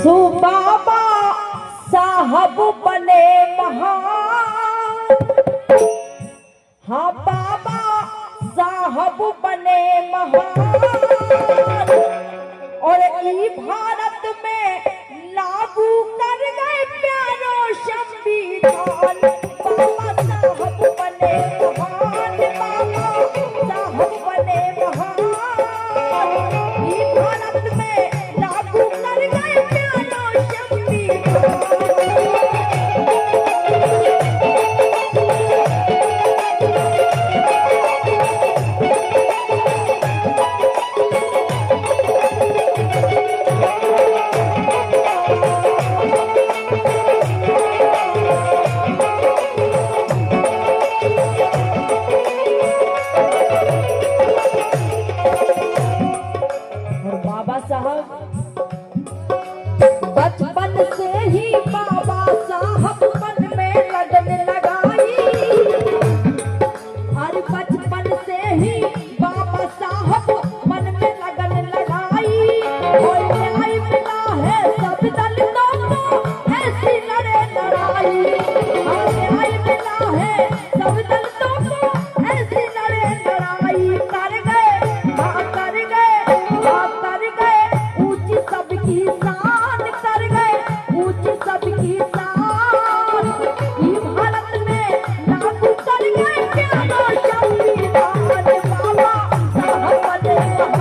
सो बाबा साहब बने महान, हाँ बाबा साहब बने महान और ई भारत में लागू कर गए प्यारो संविधान। बाबा साहब बने महान, बाबा साहब बने महान, ई भारत में लागू कर गए प्यारो संविधान। बचपन से ही बाबा साहब मन में लगन लगाई, और बचपन से ही बाबा साहब मन में लगन लगाई। और न्याय मिला है सब दलितों को, ऐसी लड़े लड़ाई। और न्याय मिला है सब दलितों को, ऐसी लड़े लड़ाई। कर गए हाँ कर गए हाँ कर गए ऊंची सबकी शान, कर गए ऊंची सबकी शान। ई भारत में लागू कर गए प्यारो संविधान। बाबा साहब बने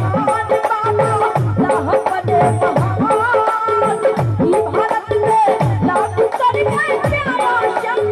महान, बाबा साहब बने महान, ई भारत में लागू कर गए प्यारो संविधान।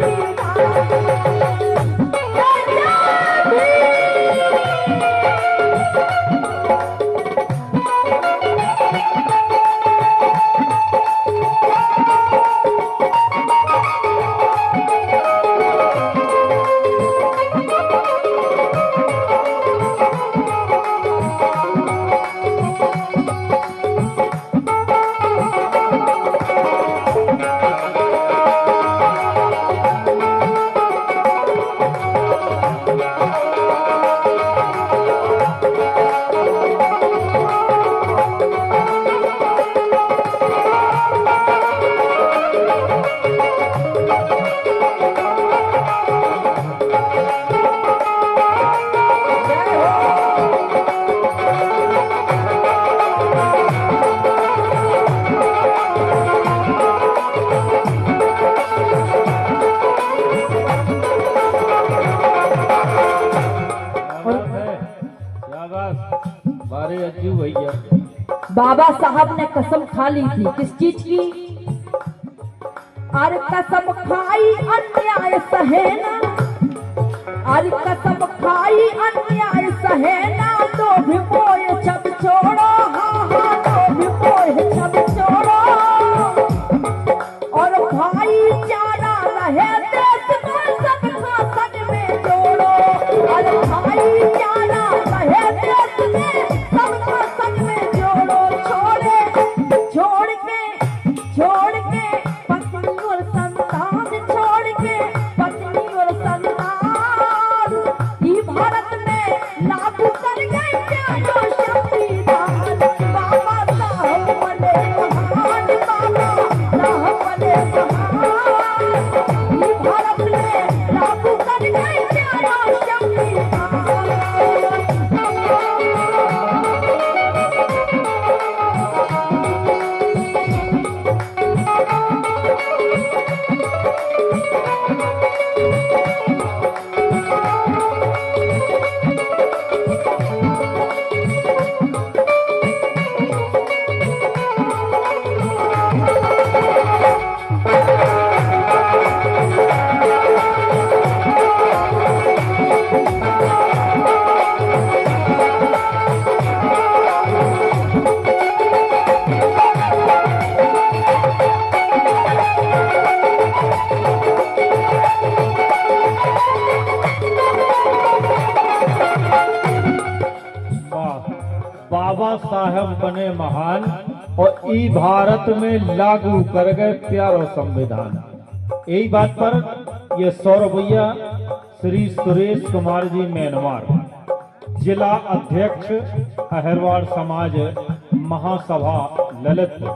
बाबा साहब ने कसम खा ली थी, किस चीज की? अरे कसम खाई अन्याय सहेना, अरे कसम खाई अन्याय सहेना। तो भी मोह छब छोड़ो, हाँ हाँ तो भी मोह छब छोड़ो। और भाईचारा रहे देश में, सबका संग में जोड़ो। और भाईचारा रहे देश में, सबका संग में जोड़ो। छोड़ के पत्नी और संतान, छोड़ के पत्नी और संतान, ई भारत में लागू कर गए प्यारो संविधान। बाबा साहब बने महान, बाबा साहब बने महान, ई भारत में लागू कर गए प्यारो संविधान। बाबा साहब बने महान और ई भारत में लागू कर गए प्यारो संविधान। यही बात पर ये 100 रुपया श्री सुरेश कुमार जी मेनवार, जिला अध्यक्ष अहिरवाड़ समाज महासभा ललितपुर,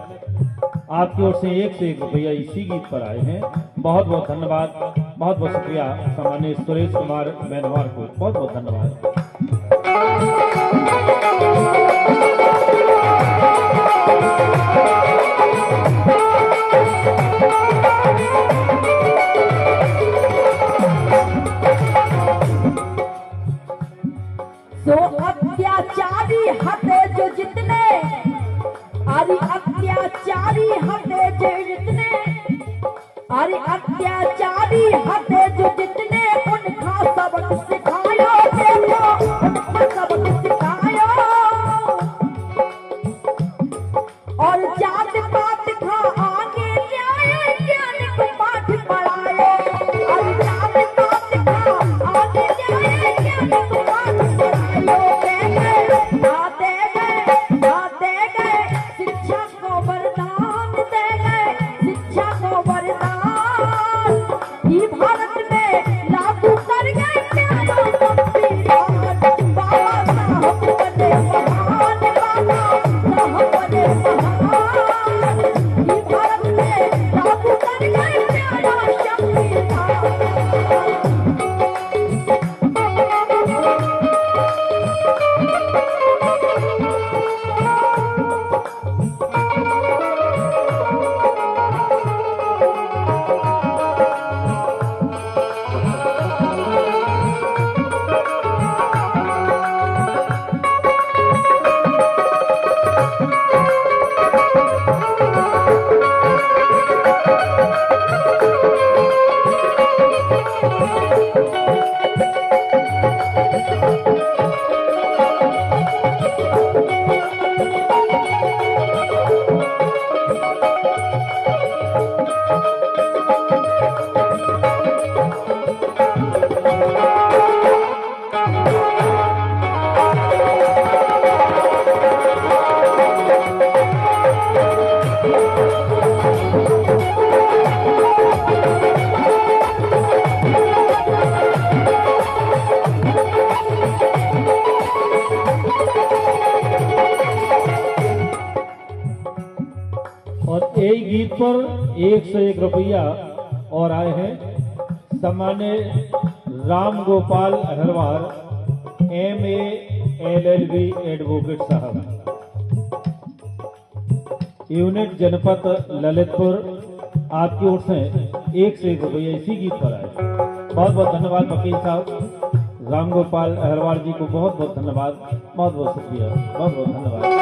आपकी ओर से एक रुपया इसी गीत पर आए हैं। बहुत बहुत धन्यवाद, बहुत बहुत शुक्रिया सामान्य सुरेश कुमार मैनवार को, बहुत बहुत धन्यवाद। तो अत्याचारी हटे जो जितने, अरे अत्याचारी हटे जो जितने, अरे अत्याचारी हटे जो जितने, उनका सबक सिखायो देखो, उनका सबक सिखायो। और जात पात का आगे न्याय ज्ञान को पाठ पढ़ायो, और जात पात का आगे न्याय ज्ञान को पाठ पढ़ायो। दे गए शिक्षा को वरदान, दे गए शिक्षा को वरदान। ये भारत में लागू कर गए प्यारा संविधान। बाबा साहब बने महान, बाबा साहब बने महान। ये भारत में लागू कर गए प्यारा संविधान। और एक गीत पर 101 रुपया और आए हैं सम्मान्य Ram Gopal Agarwal MA LLB advocate साहब, यूनिट जनपद ललितपुर। आपकी ओर से 101 रुपया इसी गीत पर आए। बहुत बहुत धन्यवाद वकील साहब राम गोपाल अग्रवाल जी को, बहुत बहुत धन्यवाद, बहुत बहुत शुक्रिया, बहुत बहुत धन्यवाद।